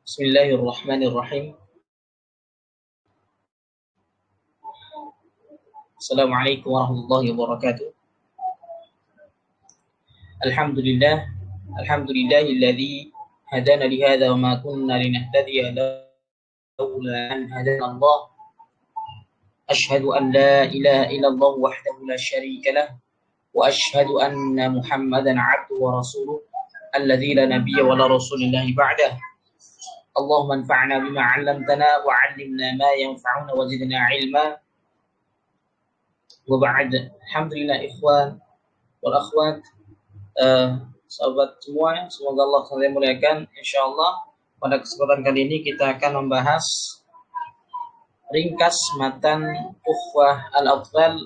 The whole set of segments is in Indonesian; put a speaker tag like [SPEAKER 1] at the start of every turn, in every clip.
[SPEAKER 1] Bismillahirrahmanirrahim. Assalamualaikum warahmatullahi wabarakatuh. Alhamdulillah, alhamdulillahilladzi hadana li hadza wa ma kunna linahtadiya laula an hadana Allah. Ashhadu an la ilaha illallah wahdahu la syarika lah wa ashhadu anna Muhammadan 'abduhu wa rasuluh alladzi la nabiyya wa la rasulillahi ba'dah. Allahumma anfa'na bima 'allamtana wa 'allimna ma yanfa'una wa zidna 'ilma. Wa ba'd. Alhamdulillah ikhwan wal akhwat, sahabat semua, semoga Allah selalu muliakan. Insyaallah pada kesempatan kali ini kita akan membahas ringkas matan Tuhfah al-Atfal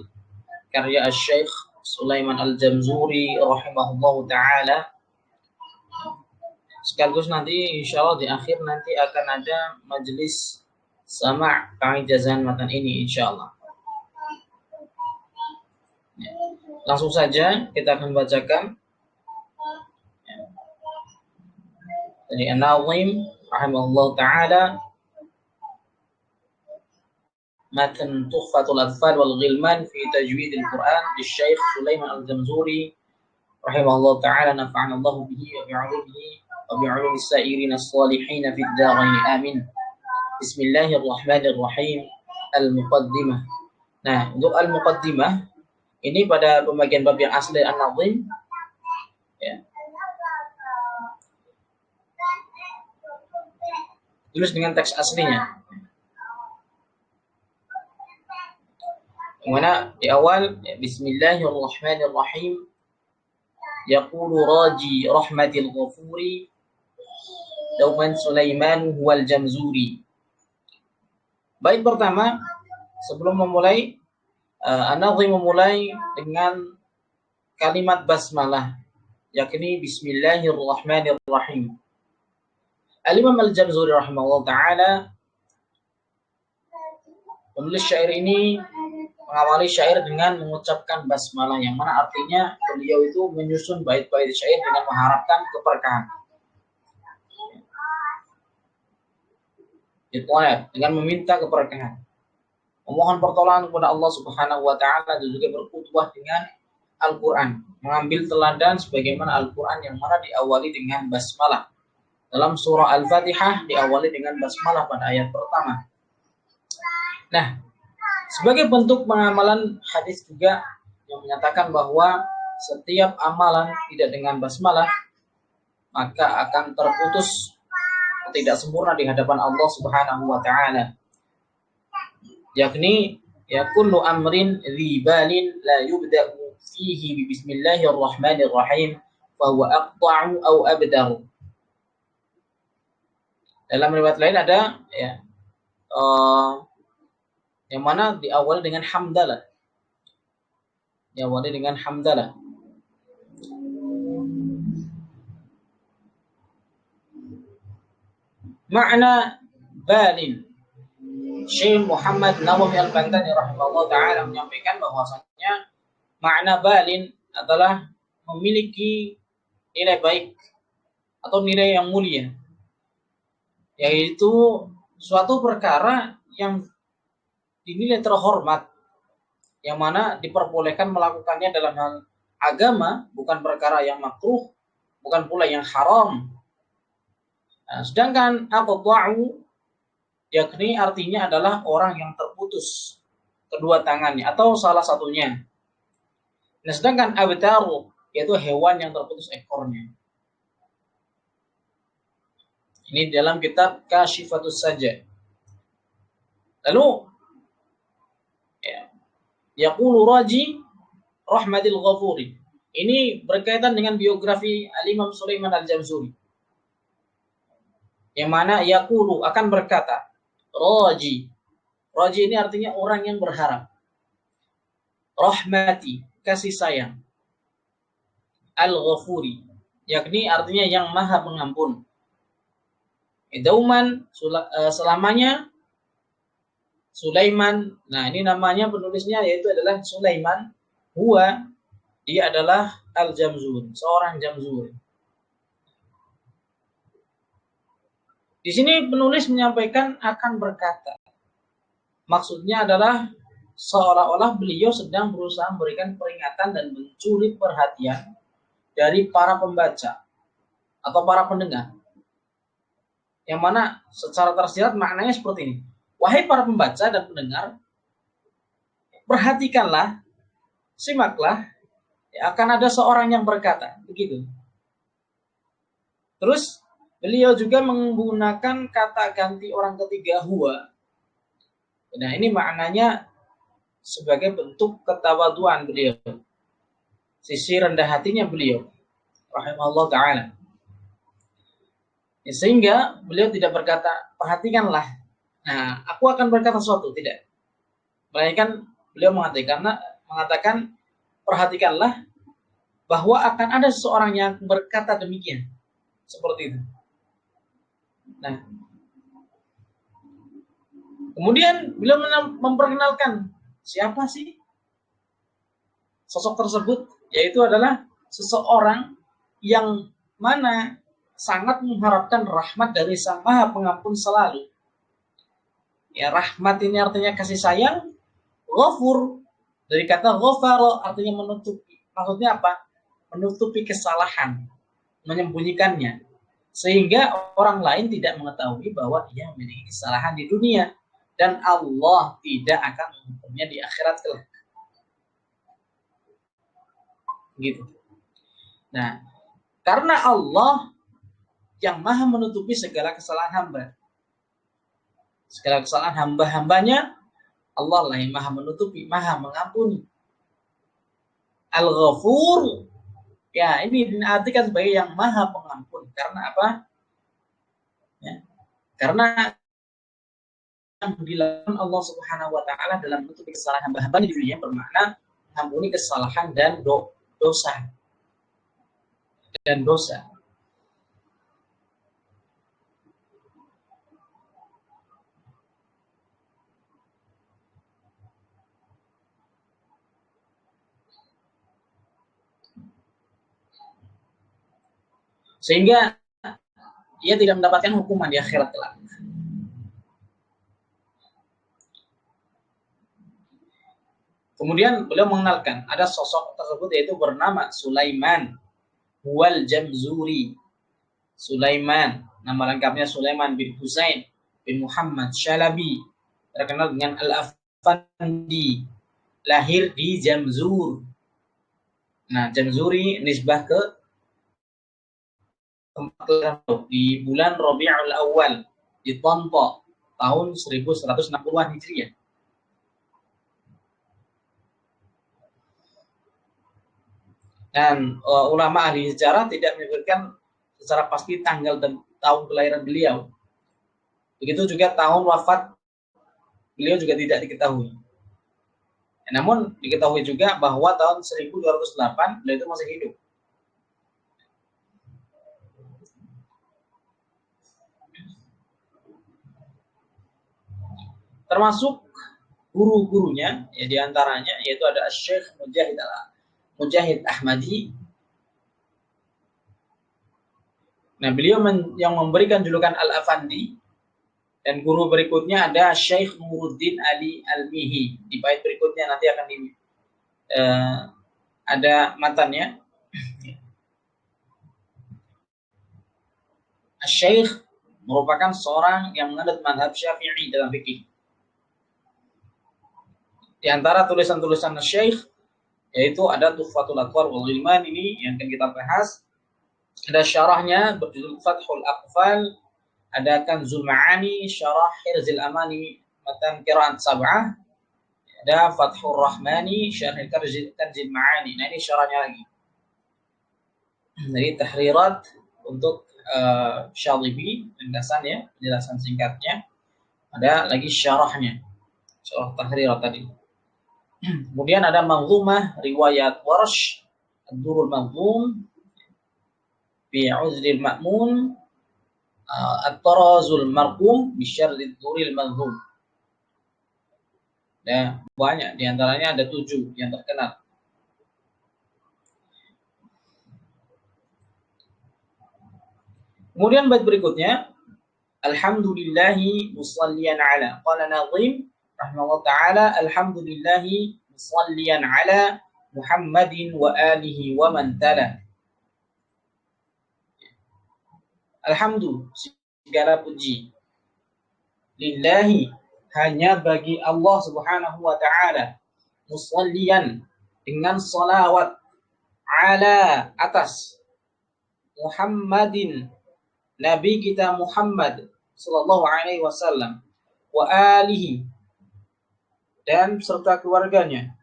[SPEAKER 1] karya Syekh Sulaiman Al-Jamzuri rahimahullahu taala. Sekaligus nanti insyaallah di akhir nanti akan ada majelis sama' pengijazahan matan ini insyaallah. Langsung saja kita akan bacakan dari An-Nazim rahimahullahu taala matan Tuhfatul Atfal wal Ghilman fi tajwid al-Quran di Syekh Sulaiman Al-Jamzuri rahimahullahu taala, nafa'ana Allah bihi wa bi'ulumihi wa bi'ulumi as-sa'irin as-salihin fid dharain amin. Bismillahirrahmanirrahim. Al-Muqaddimah. Nah, untuk Al-Muqaddimah ini pada pembagian bab yang asli An-Nazim ya. Tulis dengan teks aslinya. Yang mana di awal ya, Bismillahirrahmanirrahim. Yaqulu raji rahmatil ghafuri dauman Sulaiman huwal Jamzuri. Bait pertama sebelum memulai An-Nazim memulai dengan kalimat basmalah, yakni Bismillahirrahmanirrahim. Al-Imam Al-Jamzuri rahimahullah ta'ala penulis syair ini mengawali syair dengan mengucapkan basmalah, yang mana artinya beliau itu menyusun bait-bait syair dengan mengharapkan keberkahan. Dengan meminta keberkahan, memohon pertolongan kepada Allah Subhanahu wa taala, dan juga berkhutbah dengan Al-Qur'an, mengambil teladan sebagaimana Al-Qur'an yang mana diawali dengan basmalah. Dalam surah Al-Fatihah diawali dengan basmalah pada ayat pertama. Nah, sebagai bentuk pengamalan hadis juga yang menyatakan bahwa setiap amalan tidak dengan basmalah maka akan terputus, tidak sempurna di hadapan Allah Subhanahu wa taala. Yakni ya kullu amrin dzibalin la yubda'u fihi bi bismillahirrahmanirrahim fa huwa aqta'u aw abdaru. Dalam riwayat lain ada ya yang mana diawali dengan hamdalah. Diawali dengan hamdalah. Makna balin, Syekh Muhammad Nawawi Al-Bantani rahimahullah ta'ala menyampaikan bahwasanya makna balin adalah memiliki nilai baik atau nilai yang mulia, yaitu suatu perkara yang dinilai terhormat, yang mana diperbolehkan melakukannya dalam hal agama, bukan perkara yang makruh, bukan pula yang haram. Nah, sedangkan aqta'u yakni artinya adalah orang yang terputus kedua tangannya atau salah satunya. Nah, sedangkan abtaru yaitu hewan yang terputus ekornya. Ini dalam kitab Kashifatus Saja. Lalu yaqulu raji rahmatil ghafuri. Ini berkaitan dengan biografi Al-Imam Sulaiman Al-Jamzuri, yang mana yaqulu akan berkata, raji. Raji ini artinya orang yang berharap. Rahmati, kasih sayang. Al-Ghafuri, yakni artinya yang maha pengampun. Dauman, selamanya. Sulaiman, nah ini namanya penulisnya yaitu adalah Sulaiman. Huwa, dia adalah Al-Jamzuri, seorang Jamzuri. Di sini penulis menyampaikan akan berkata. Maksudnya adalah seolah-olah beliau sedang berusaha memberikan peringatan dan mencuri perhatian dari para pembaca atau para pendengar. Yang mana secara tersirat maknanya seperti ini. Wahai para pembaca dan pendengar, perhatikanlah, simaklah, akan ada seorang yang berkata, begitu. Terus beliau juga menggunakan kata ganti orang ketiga huwa. Nah, ini maknanya sebagai bentuk ketawaduan beliau, sisi rendah hatinya beliau, rahimahullah ta'ala. Ya, sehingga beliau tidak berkata, perhatikanlah, nah aku akan berkata sesuatu, tidak. Melainkan beliau mengatakan, perhatikanlah bahwa akan ada seseorang yang berkata demikian, seperti itu. Nah, kemudian beliau memperkenalkan siapa sih sosok tersebut, yaitu adalah seseorang yang mana sangat mengharapkan rahmat dari Sang Maha Pengampun selalu. Ya, rahmat ini artinya kasih sayang, ghafur dari kata ghafara artinya menutupi. Maksudnya apa? Menutupi kesalahan, menyembunyikannya, sehingga orang lain tidak mengetahui bahwa ia memiliki kesalahan di dunia dan Allah tidak akan menghukumnya di akhirat kelak. Gitu. Nah, karena Allah yang maha menutupi segala kesalahan hamba, segala kesalahan hamba-hambanya, Allah lah yang maha menutupi, maha mengampuni. Al-Ghafur, ya ini diartikan sebagai yang maha pengampun. Karena apa? Ya, karena yang dilakukan Allah Subhanahu wa taala dalam menutupi kesalahan hamba-hamba di dunia bermakna mengampuni kesalahan dan dosa. Sehingga ia tidak mendapatkan hukuman di akhirat kelak. Kemudian beliau mengenalkan ada sosok tersebut yaitu bernama Sulaiman wal Jamzuri. Sulaiman, nama lengkapnya Sulaiman bin Husain bin Muhammad Syalabi, terkenal dengan Al-Afandi, lahir di Jamzur. Nah, Jamzuri nisbah ke tempat di bulan Rabiul Awal di Tonto tahun 1160-an Hijriah. Dan ulama ahli sejarah tidak menyebutkan secara pasti tanggal dan tahun kelahiran beliau. Begitu juga tahun wafat beliau juga tidak diketahui. Namun diketahui juga bahwa tahun 1208 beliau itu masih hidup. Termasuk guru-gurunya, ya diantaranya yaitu ada Syekh Mujahid Ahmadi. Nah, beliau yang memberikan julukan Al-Afandi, dan guru berikutnya ada Syekh Nuruddin Ali Al-Mihi. Di bait berikutnya nanti akan ada matannya. Syekh merupakan seorang yang menganut mazhab Syafi'i dalam fikih. Di antara tulisan-tulisan Syekh yaitu ada Tuhfatul Atwar wal Ghilman, ini yang akan kita bahas. Ada syarahnya berjudul Fathul Aqfal, ada Kanzul Ma'ani, syarah Hirzil Amani, matan Qira'at Sab'ah, ada Fathur Rahmani, syarah Kanzul Ma'ani. Nah, ini syarahnya lagi. Jadi tahrirat untuk Syadhibi, penjelasan penjelasan singkatnya. Ada lagi syarahnya, syarah tahrirat tadi. Kemudian ada manzumah riwayat Warsh, Ad-Durrul Manzum, fi Uzlil Ma'mun, At-Tarazul Marqum, bi Syarhid Durril Manzum. Ya, banyak, diantaranya ada 7 yang terkenal. Kemudian bait berikutnya, alhamdulillahi musalliyan ala. Qala Nazim rahimahullah ta'ala, alhamdulillahi musalliyan ala Muhammadin wa alihi wa man tala. Alhamdulillah, segala puji. Lillahi, hanya bagi Allah subhanahu wa ta'ala. Musalliyan, dengan salawat. Ala, atas. Muhammadin, Nabi kita Muhammad sallallahu alaihi wasallam. Wa alihi, dan serta keluarganya.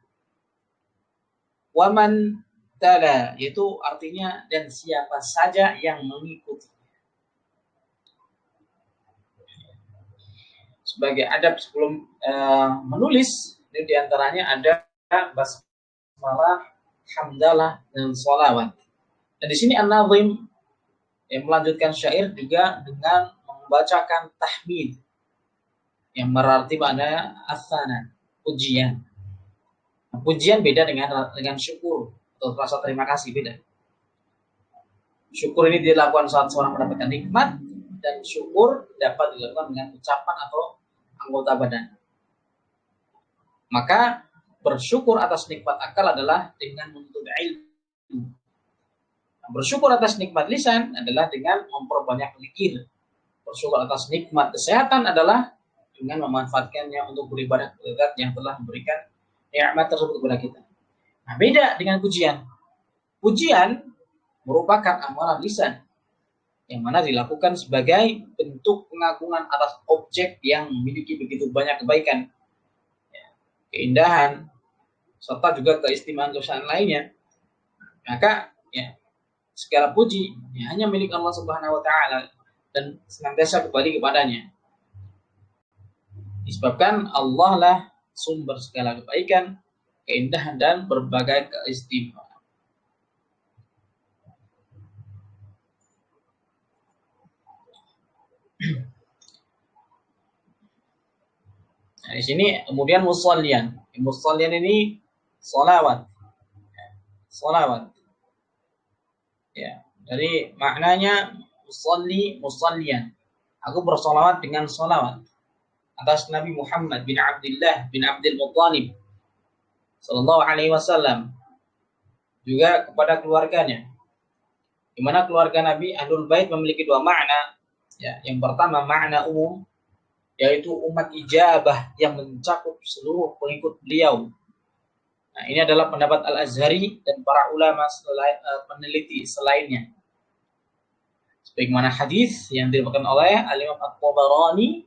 [SPEAKER 1] Wa man tala, yaitu artinya dan siapa saja yang mengikuti. Sebagai adab sebelum menulis, ini diantaranya ada basmalah, hamdalah, dan sholawat. Dan di sini An-Nazim yang melanjutkan syair juga dengan membacakan tahmid, yang berarti pada asana, pujian. Nah, pujian beda dengan syukur atau rasa terima kasih, beda. Syukur ini dilakukan saat seorang mendapatkan nikmat, dan syukur dapat dilakukan dengan ucapan atau anggota badan. Maka bersyukur atas nikmat akal adalah dengan menuntut ilmu. Bersyukur atas nikmat lisan adalah dengan memperbanyak zikir. Bersyukur atas nikmat kesehatan adalah dengan memanfaatkannya untuk beribadah kepada Zat yang telah memberikan nikmat tersebut kepada kita. Nah, beda dengan pujian. Pujian merupakan amalan lisan yang mana dilakukan sebagai bentuk pengagungan atas objek yang memiliki begitu banyak kebaikan, keindahan, serta juga keistimewaan lainnya. Maka segala puji hanya milik Allah Subhanahu wa taala dan senantiasa kembali kepadanya. Disebabkan Allah lah sumber segala kebaikan, keindahan, dan berbagai keistimewaan. Nah, di sini kemudian musallian. Musallian ini salawat. Salawat. Ya, dari maknanya musallian. Aku bersalawat dengan salawat atas Nabi Muhammad bin Abdullah bin Abdul Muttalib sallallahu alaihi wasallam, juga kepada keluarganya. Di mana keluarga Nabi Ahlul Bait memiliki dua makna. Ya, yang pertama makna umum, yaitu umat ijabah yang mencakup seluruh pengikut beliau. Nah, ini adalah pendapat Al-Azhari dan para ulama peneliti selainnya. Sebagaimana hadis yang diriwayatkan oleh Al-Imam At-Tabarani,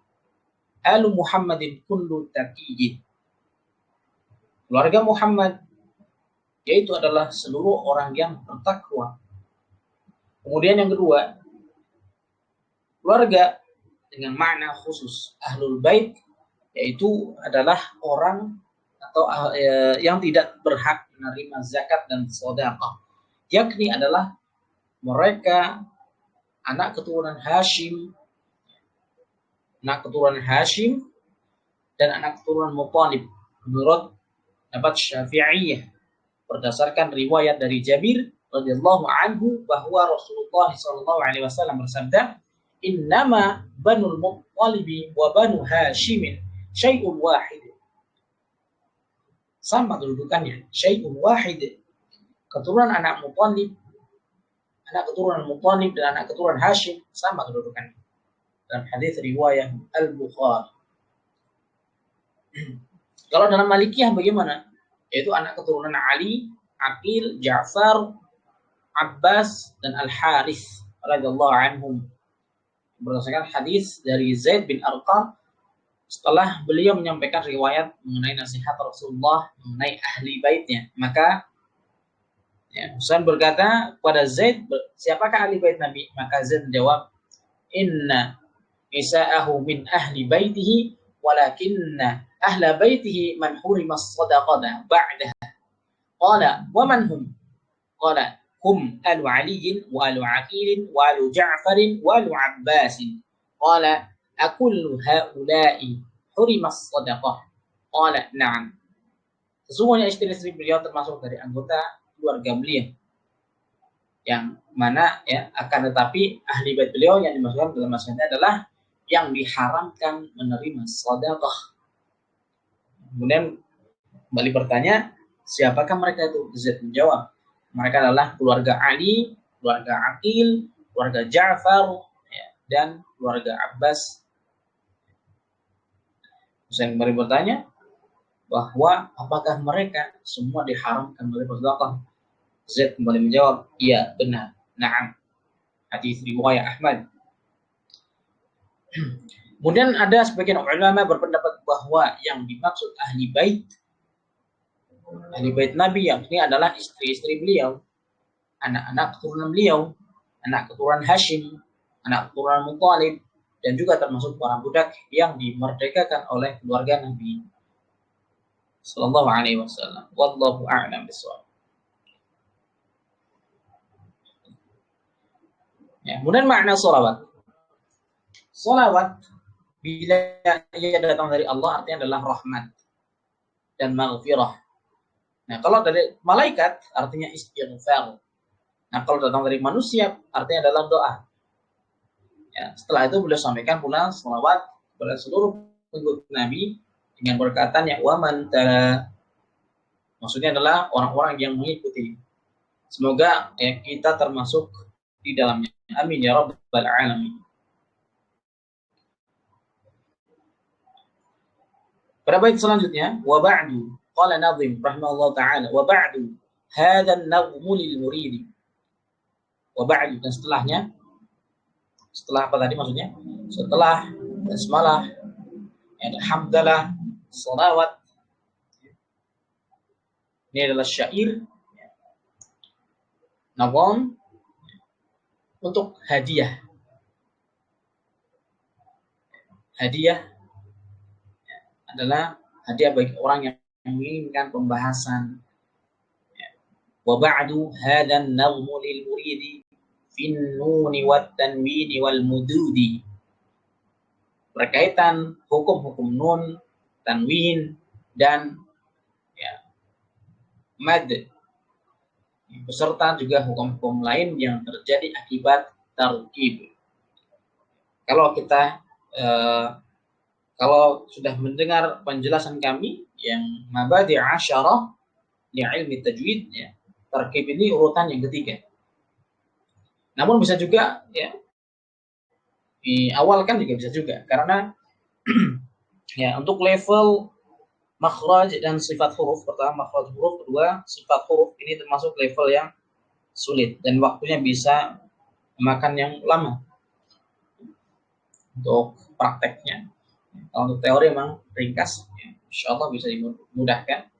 [SPEAKER 1] Alu Muhammadin kullu taqiyyin. Keluarga Muhammad yaitu adalah seluruh orang yang bertakwa. Kemudian yang kedua, keluarga dengan makna khusus Ahlul Bait, yaitu adalah orang atau yang tidak berhak menerima zakat dan sedekah, yakni adalah mereka anak keturunan Hashim dan anak keturunan Muttalib menurut pendapat Syafi'iyah, berdasarkan riwayat dari Jabir radhiyallahu anhu bahwa Rasulullah sallallahu alaihi wasallam bersabda, innama banul Muttalibi wa banu Hashimin syai'un wahid. Sama kedudukannya, syai'un wahid. Keturunan anak Muttalib, dan anak keturunan Hashim sama kedudukannya. Dalam hadis riwayat Al-Bukhari. Kalau dalam Malikiyah bagaimana? Yaitu anak keturunan Ali, Aqil, Ja'far, Abbas, dan Al-Harith radhiyallahu anhum. Berdasarkan hadis dari Zaid bin Arqam setelah beliau menyampaikan riwayat mengenai nasihat Rasulullah mengenai ahli baitnya, maka Husain berkata kepada Zaid, siapakah ahli bait Nabi? Maka Zaid menjawab, inna nisa'ahu min ahli baitihi walakinna ahla baitihi man hurima as-sadaqata ba'daha. Qala wa man hum? Qala hum alu aliyin wa alu aqilin wa alu ja'farin wa alu abbasin. Qala akullu haula'i hurimas sadaqah. Qala na'am. Sesungguhnya istri-istri beliau termasuk dari anggota keluarga beliau, yang mana akan tetapi ahli bait beliau yang dimaksudkan dalam maksudnya adalah yang diharamkan menerima sedekah. Kemudian kembali bertanya, siapakah mereka itu? Zaid menjawab, mereka adalah keluarga Ali, keluarga Aqil, keluarga Ja'far, ya, dan keluarga Abbas. Saya kembali bertanya bahwa apakah mereka semua diharamkan menerima sedekah? Zaid kembali menjawab, iya benar, na'am. Hadis riwayat Ahmad. Kemudian ada sebagian ulama berpendapat bahwa yang dimaksud ahli bait Nabi yang ini adalah istri-istri beliau, anak-anak keturunan beliau, anak keturunan Hashim, anak keturunan Muthalib, dan juga termasuk para budak yang dimerdekakan oleh keluarga Nabi Sallallahu Alaihi Wasallam. Wallahu a'lam bishawab. Ya, kemudian makna sholawat. Sholawat bila ia datang dari Allah artinya adalah rahmat dan maghfirah. Nah, kalau dari malaikat artinya istighfar. Nah, kalau datang dari manusia artinya adalah doa. Ya, setelah itu beliau sampaikan pula sholawat kepada seluruh pengikut Nabi dengan perkataan yang waman maksudnya adalah orang-orang yang mengikuti. Semoga ya, kita termasuk di dalamnya. Amin ya rabbal alamin. Pada bait selanjutnya, wa ba'du qala Nazim rahimahullah taala wa ba'du hadha an-nawmu lil murid. Wa ba'du, dan setelahnya, setelah apa tadi maksudnya? Setelah basmalah, alhamdulillah, shalawat. Ini adalah syair nazam untuk hadiah. Hadiah adalah hadiah bagi orang yang menginginkan pembahasan. Wa ba'du hadan nawmu lil muridi fin nuni wat tanwini wal mududi. Berkaitan hukum-hukum nun, tanwin, dan ya, mad, beserta juga hukum-hukum lain yang terjadi akibat tarkib. Kalau kita kalau sudah mendengar penjelasan kami yang mabadi' asyarah li ilmi tajwid, ya, tarkib ini urutan yang ketiga. Namun bisa juga ya diawalkan juga bisa juga karena ya untuk level makhraj dan sifat huruf, pertama makhraj huruf, kedua sifat huruf, ini termasuk level yang sulit dan waktunya bisa memakan yang lama untuk prakteknya. Kalau untuk teori memang ringkas, ya, insya Allah bisa dimudahkan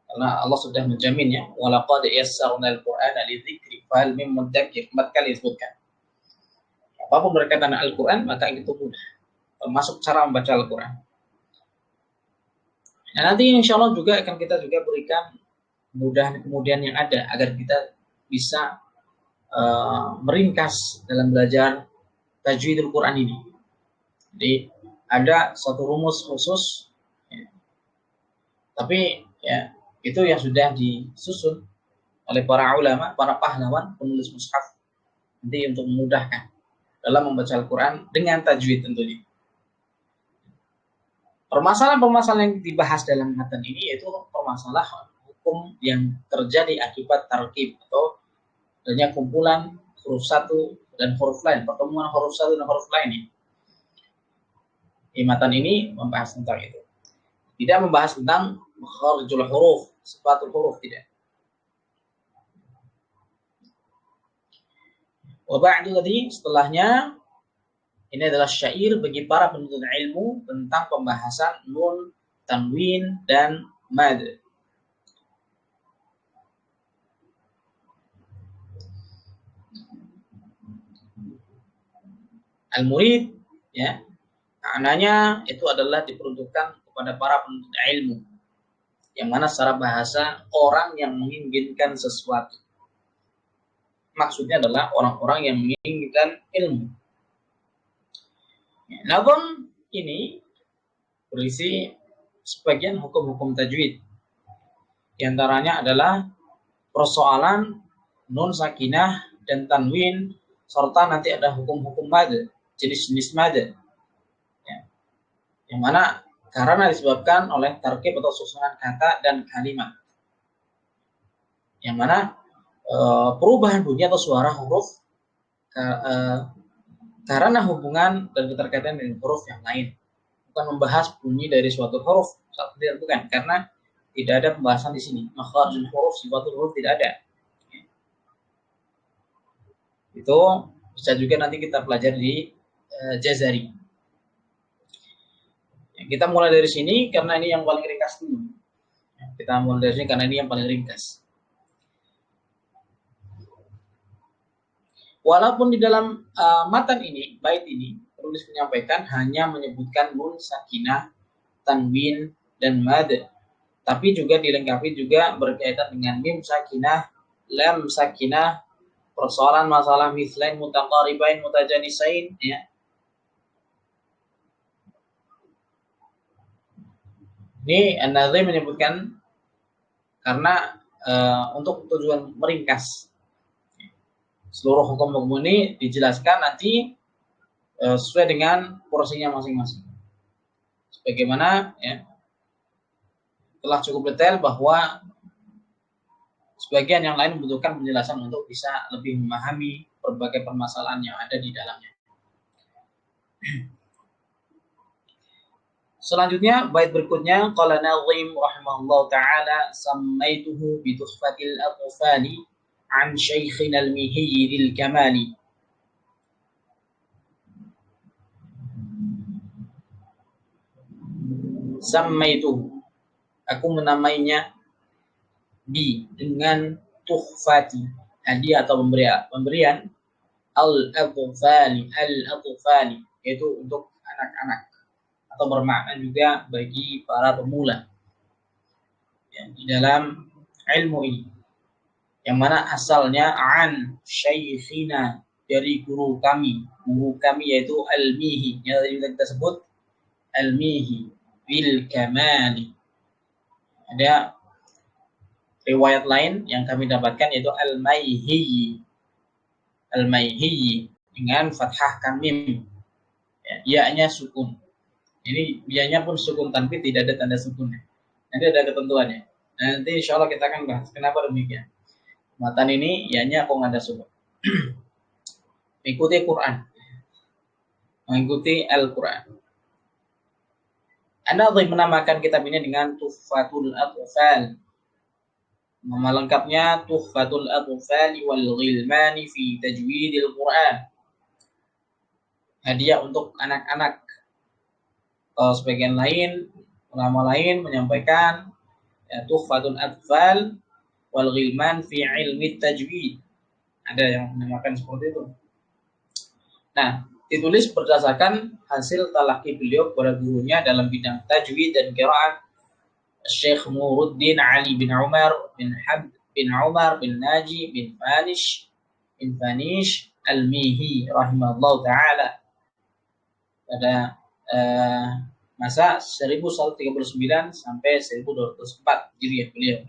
[SPEAKER 1] karena Allah sudah menjaminnya. Walaqad yassarnal Qur'ana lidzikri fahal mim mudzakir, 4 kali disebutkan. Apapun berkaitan dengan Al-Quran maka itu mudah, termasuk cara membaca Al-Quran. Nah, nanti insya Allah juga akan kita juga berikan kemudahan yang ada agar kita bisa meringkas dalam belajar tajwidul Quran ini. Jadi ada satu rumus khusus, ya, tapi ya itu yang sudah disusun oleh para ulama, para pahlawan penulis mushaf nanti untuk memudahkan dalam membaca Al-Quran dengan tajwid tentunya. Permasalahan-permasalahan yang dibahas dalam matan ini yaitu permasalahan hukum yang terjadi akibat tarkib atau adanya kumpulan huruf satu dan huruf lain, pertemuan huruf satu dan huruf lain. Matan ini membahas tentang itu. Tidak membahas tentang makharijul huruf, sifatul huruf, tidak. Wa ba'du tadi setelahnya ini adalah syair bagi para penuntut ilmu tentang pembahasan nun, tanwin, dan mad. Al-murid, ya, maknanya itu adalah diperuntukkan kepada para penuntut ilmu, yang mana secara bahasa orang yang menginginkan sesuatu. Maksudnya adalah orang-orang yang menginginkan ilmu. Nazam ini berisi sebagian hukum-hukum tajwid. Di antaranya adalah persoalan nun sakinah dan tanwin, serta nanti ada hukum-hukum mad. jenis-jenis mada, ya. Yang mana karena disebabkan oleh tarkib atau susunan kata dan kalimat, yang mana perubahan bunyi atau suara huruf karena hubungan dan keterkaitan dengan huruf yang lain, bukan membahas bunyi dari suatu huruf, bukan, karena tidak ada pembahasan di sini. Makharijul huruf, sifatul huruf tidak ada. Itu bisa juga nanti kita pelajari di Jazari. Kita mulai dari sini karena ini yang paling ringkas dulu. Kita mulai dari sini karena ini yang paling ringkas. Walaupun di dalam matan ini, bait ini, penulis menyampaikan hanya menyebutkan nun sakinah, tanwin, dan mad, tapi juga dilengkapi juga berkaitan dengan mim sakinah, lam sakinah, persoalan masalah mislain, mutaqaribain, mutajanisain, ya. Ini An-Nazim menyebutkan karena untuk tujuan meringkas seluruh hukum-hukum ini dijelaskan nanti sesuai dengan porsinya masing-masing. Sebagaimana ya, telah cukup detail bahwa sebagian yang lain membutuhkan penjelasan untuk bisa lebih memahami berbagai permasalahan yang ada di dalamnya. Selanjutnya bait berikutnya, qala Nazim rahimahullah taala, sammaituhu bi tuhfatil atfali an syaikhina al-mihyi lil kamali. Sammaituhu, aku menamainya, bi, dengan tuhfati, hadiah atau pemberian al-atfali, yaitu untuk anak-anak, atau bermakna juga bagi para pemula ya, di dalam ilmu ini, yang mana asalnya an syaikhina, dari guru kami yaitu al-mihi, yang tadi kita sebut al-mihi bil kamali. Ada riwayat lain yang kami dapatkan yaitu al-maihi dengan fathahkan mim, ya, ya-nya sukun. Ini ya-nya pun sukun tapi tidak ada tanda sukunnya. Nanti ada ketentuannya. Nanti insya Allah kita akan bahas kenapa demikian. Matan ini ya-nya kok nggak ada sukun. Mengikuti Quran, mengikuti Al-Quran. An-Nazim menamakan kitab ini dengan Tuhfatul Atfal. Nama lengkapnya Tuhfatul Atfal wal Ghilmani fi Tajwidil Quran. Hadiah untuk anak-anak. Sebagian lain, ulama lain menyampaikan ya, Tuhfatul Atfal wal Ghilman fi ilmi tajwid. Ada yang menamakan seperti itu. Nah, ditulis berdasarkan hasil talaki beliau kepada gurunya dalam bidang tajwid dan qiraat, Syekh Nuruddin Ali bin Umar bin Habd bin Umar bin Naji bin Fanish Al-Mihi rahimahullah ta'ala pada masa 1139 sampai 1204 Hijriah beliau.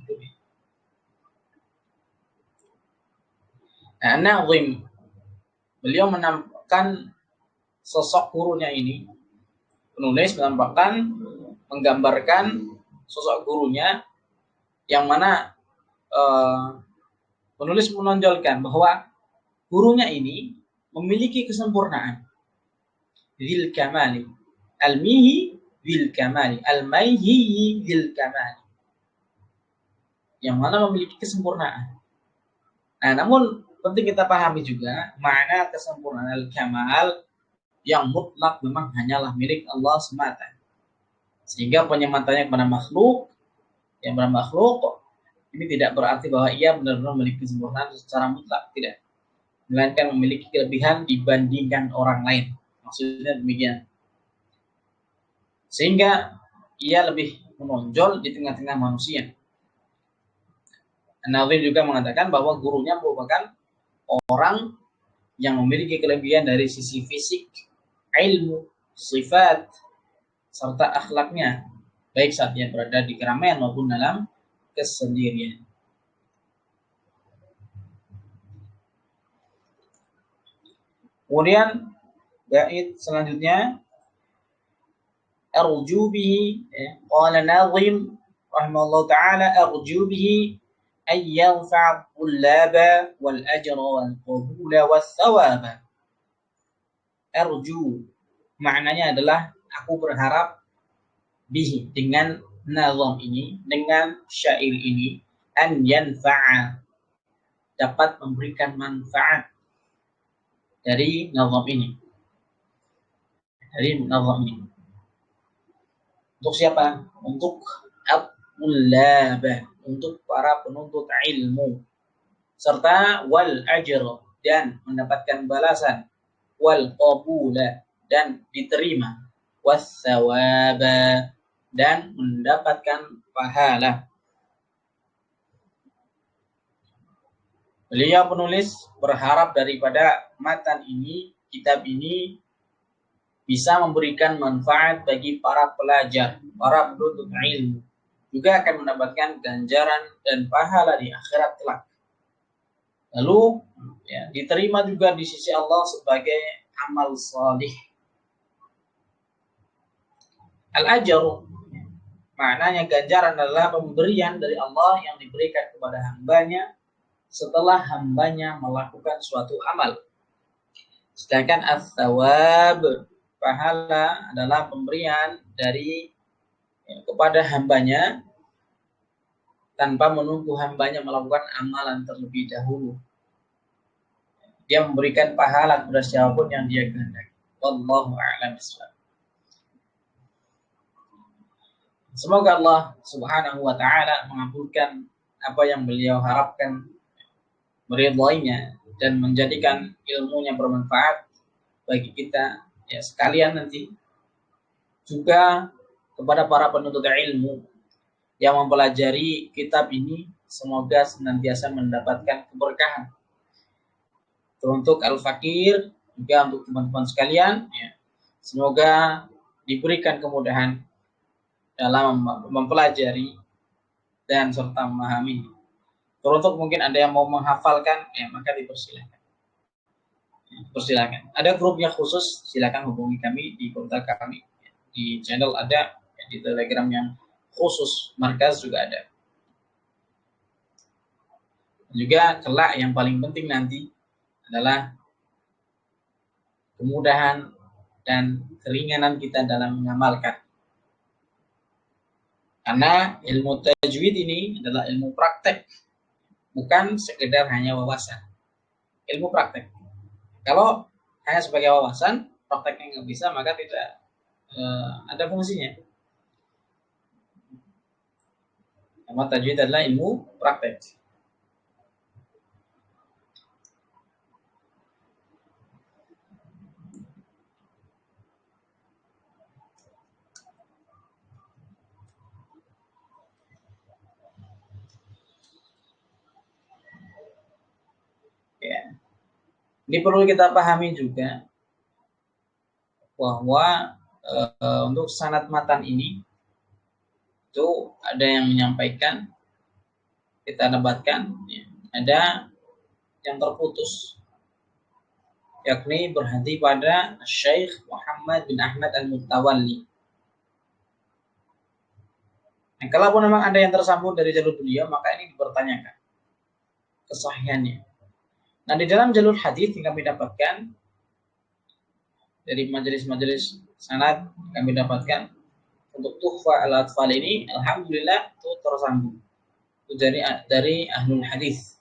[SPEAKER 1] Nah, Nazim beliau menampakkan sosok gurunya ini, penulis menggambarkan sosok gurunya, yang mana penulis menonjolkan bahwa gurunya ini memiliki kesempurnaan. Dzil kamali, al-mihi dzil kamali, al-maihi dzil kamali, yang mana memiliki kesempurnaan. Nah, namun penting kita pahami juga makna kesempurnaan al-kamal yang mutlak memang hanyalah milik Allah semata. Sehingga penyamatannya kepada makhluk, ini tidak berarti bahwa ia benar-benar memiliki kesempurnaan secara mutlak, tidak. Melainkan memiliki kelebihan dibandingkan orang lain. Maksudnya demikian. Sehingga ia lebih menonjol di tengah-tengah manusia. An-Nazim juga mengatakan bahwa gurunya merupakan orang yang memiliki kelebihan dari sisi fisik, ilmu, sifat, serta akhlaknya, baik saat dia berada di keramaian maupun dalam kesendirian. Kemudian bait selanjutnya arju bihi, qala nazim rahimahullah taala, arju bihi ay yanfa' tullaba wal ajra wal qabula was thawaba. Arju maknanya adalah aku berharap, bihi dengan nazam ini, dengan syair ini, an yanfa'a dapat memberikan manfaat dari nazam ini. Dari nazam ini. Untuk siapa? Untuk at-tullaba, untuk para penuntut ilmu, serta wal ajr, dan mendapatkan balasan, wal qabula, dan diterima, was thawaba, dan mendapatkan pahala. Beliau penulis berharap daripada matan ini, kitab ini bisa memberikan manfaat bagi para pelajar, para penuntut ilmu, juga akan mendapatkan ganjaran dan pahala di akhirat kelak. Lalu diterima juga di sisi Allah sebagai amal salih. Al-ajr maknanya ganjaran adalah pemberian dari Allah yang diberikan kepada hambanya setelah hambanya melakukan suatu amal. Sedangkan as-thawab, pahala, adalah pemberian dari kepada hambanya tanpa menunggu hambanya melakukan amalan terlebih dahulu. Dia memberikan pahala kepada siapapun yang dia kehendaki. Wallahu a'lam bishawab. Semoga Allah Subhanahu wa taala mengabulkan apa yang beliau harapkan, meridhoinya, dan menjadikan ilmunya bermanfaat bagi kita sekalian nanti. Juga kepada para penuntut ilmu yang mempelajari kitab ini, semoga senantiasa mendapatkan keberkahan. Untuk al-fakir, juga untuk teman-teman sekalian, semoga diberikan kemudahan dalam mempelajari dan serta memahami. Teruntuk mungkin ada yang mau menghafalkan, maka dipersilakan. Persilakan. Ada grupnya khusus, silakan hubungi kami di kontak kami. Di channel ada, di Telegram yang khusus, markas juga ada. Juga kelak yang paling penting nanti adalah kemudahan dan keringanan kita dalam mengamalkan. Karena ilmu tajwid ini adalah ilmu praktek, bukan sekedar hanya wawasan. Ilmu praktek. Kalau hanya sebagai wawasan, prakteknya nggak bisa, maka tidak ada fungsinya. Ilmu tajwid adalah ilmu praktek. Ini perlu kita pahami juga bahwa untuk sanad matan ini itu ada yang menyampaikan, kita dapatkan ada yang terputus, yakni berhenti pada Syekh Muhammad bin Ahmad Al-Mutawalli. Nah, kalaupun memang ada yang tersambung dari jalur beliau, maka ini dipertanyakan kesahihannya. Nah, di dalam jalur hadis yang kami dapatkan dari majelis-majelis sanad kami dapatkan untuk Tuhfa al-Atfal ini, alhamdulillah itu tersambung. Itu dari ahlul hadis.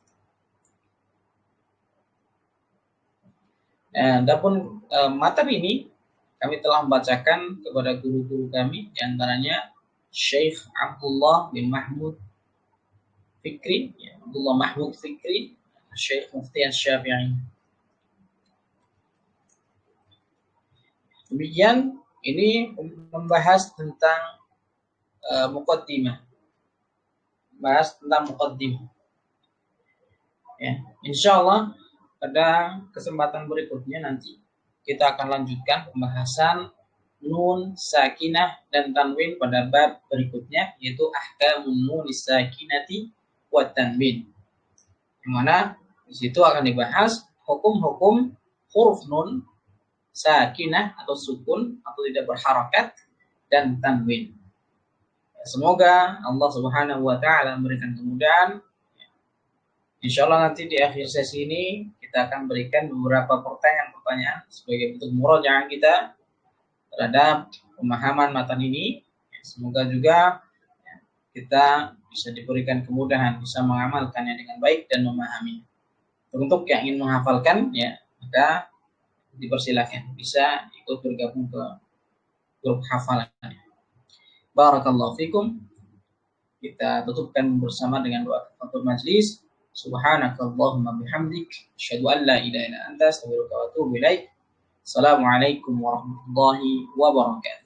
[SPEAKER 1] Adapun matan ini kami telah membacakan kepada guru-guru kami, di antaranya Syekh Abdullah bin Mahmud Fikri, Abdullah Mahmud Fikri, Syekh Mufti Asy-Syafi'i. Demikian, ini membahas tentang muqaddimah. Bahas tentang muqaddimah. Insyaallah pada kesempatan berikutnya nanti kita akan lanjutkan pembahasan nun, sakinah, dan tanwin pada bab berikutnya, yaitu ahkamun nun sakinati wa tanwin. Di mana di situ akan dibahas hukum-hukum huruf nun sakinah atau sukun atau tidak berharakat, dan tanwin. Semoga Allah Subhanahu wa taala memberikan kemudahan. Insya Allah nanti di akhir sesi ini kita akan berikan beberapa pertanyaan-pertanyaan sebagai bentuk murojaah kita terhadap pemahaman matan ini. Semoga juga kita bisa diberikan kemudahan, bisa mengamalkannya dengan baik dan memahami. Untuk yang ingin menghafalkan, ya, maka dipersilakan bisa ikut bergabung ke grup hafalan. Barakallahu fikum. Kita tutupkan bersama dengan doa kafaratul majlis. Subhanakallahumma bihamdik, asyhadu an la ilaha illa anta, astaghfiruka wa atubu ilaik. Assalamualaikum warahmatullahi wabarakatuh.